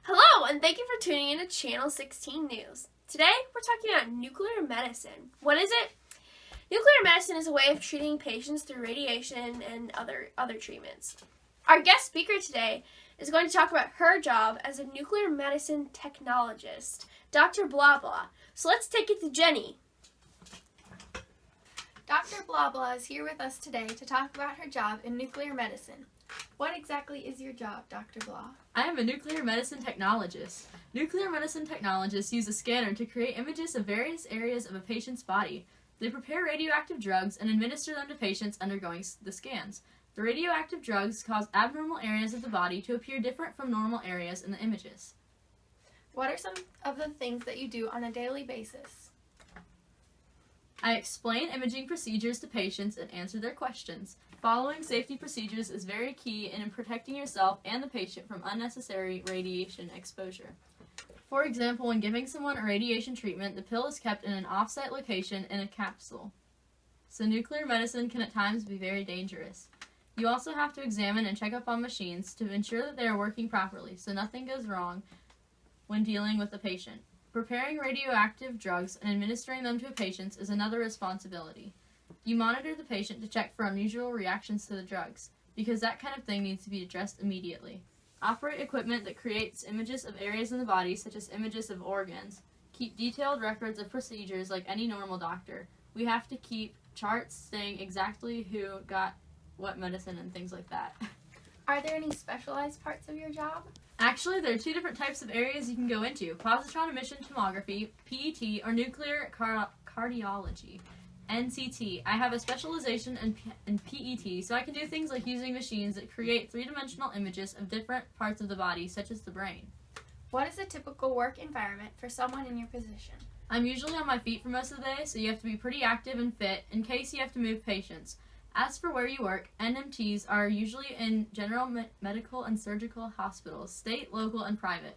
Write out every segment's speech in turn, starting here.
Hello, and thank you for tuning in to Channel 16 News. Today, we're talking about nuclear medicine. What is it? Nuclear medicine is a way of treating patients through radiation and other treatments. Our guest speaker today is going to talk about her job as a nuclear medicine technologist, Dr. Blah Blah. So let's take it to Jenny. Dr. Blah Blah is here with us today to talk about her job in nuclear medicine. What exactly is your job, Dr. Blah? I am a nuclear medicine technologist. Nuclear medicine technologists use a scanner to create images of various areas of a patient's body. They prepare radioactive drugs and administer them to patients undergoing the scans. The radioactive drugs cause abnormal areas of the body to appear different from normal areas in the images. What are some of the things that you do on a daily basis? I explain imaging procedures to patients and answer their questions. Following safety procedures is very key in protecting yourself and the patient from unnecessary radiation exposure. For example, when giving someone a radiation treatment, the pill is kept in an off-site location in a capsule. So nuclear medicine can at times be very dangerous. You also have to examine and check up on machines to ensure that they are working properly so nothing goes wrong when dealing with the patient. Preparing radioactive drugs and administering them to patients is another responsibility. You monitor the patient to check for unusual reactions to the drugs, because that kind of thing needs to be addressed immediately. Operate equipment that creates images of areas in the body, such as images of organs. Keep detailed records of procedures like any normal doctor. We have to keep charts saying exactly who got what medicine and things like that. Are there any specialized parts of your job? Actually, there are two different types of areas you can go into: positron emission tomography, PET, or nuclear cardiology, NCT. I have a specialization in PET, so I can do things like using machines that create three-dimensional images of different parts of the body, such as the brain. What is a typical work environment for someone in your position? I'm usually on my feet for most of the day, so you have to be pretty active and fit in case you have to move patients. As for where you work, NMTs are usually in general medical and surgical hospitals, state, local, and private.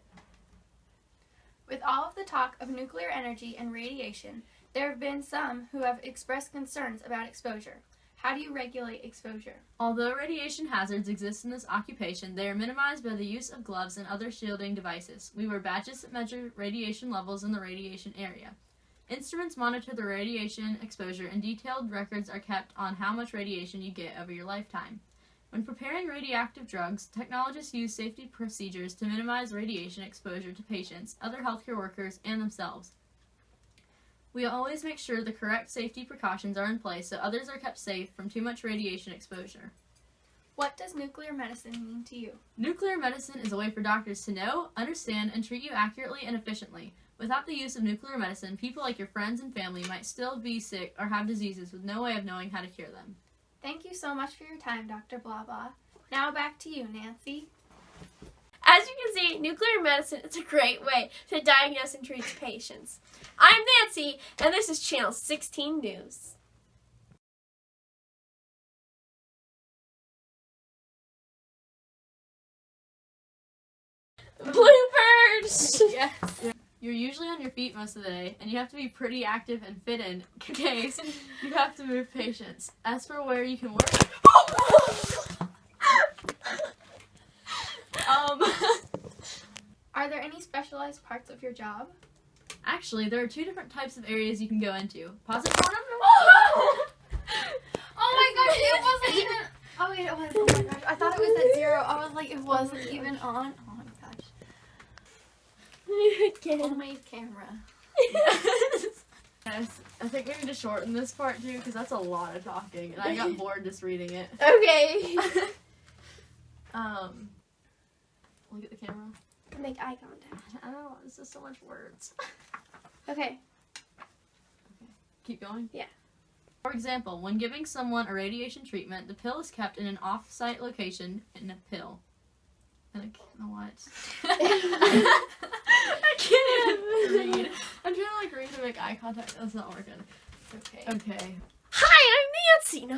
With all of the talk of nuclear energy and radiation, there have been some who have expressed concerns about exposure. How do you regulate exposure? Although radiation hazards exist in this occupation, they are minimized by the use of gloves and other shielding devices. We wear badges that measure radiation levels in the radiation area. Instruments monitor the radiation exposure, and detailed records are kept on how much radiation you get over your lifetime. When preparing radioactive drugs, technologists use safety procedures to minimize radiation exposure to patients, other healthcare workers, and themselves. We always make sure the correct safety precautions are in place so others are kept safe from too much radiation exposure. What does nuclear medicine mean to you? Nuclear medicine is a way for doctors to know, understand, and treat you accurately and efficiently. Without the use of nuclear medicine, people like your friends and family might still be sick or have diseases with no way of knowing how to cure them. Thank you so much for your time, Dr. Blah Blah. Now back to you, Nancy. As you can see, nuclear medicine is a great way to diagnose and treat patients. I'm Nancy, and this is Channel 16 News. Bloopers! Yes. You're usually on your feet most of the day, and you have to be pretty active and fit in case you have to move patients. As for where you can work, Are there any specialized parts of your job? actually, there are two different types of areas you can go into. Positron. Oh my gosh, it wasn't even. Oh wait, it was. Oh my gosh, I thought it was at 0. I was like, it wasn't even on. Oh my gosh. Oh my camera. Yes, I think we need to shorten this part too because that's a lot of talking, and I got bored just reading it. Okay. Look at the camera. Make eye contact. I don't know, this is so much words. Okay. Keep going? Yeah. For example, when giving someone a radiation treatment, the pill is kept in an off-site location in a pill. And I can't know what. I can't even read. I'm trying to read and make eye contact. That's not working. Okay. Okay. Hi, I'm Nancy. No.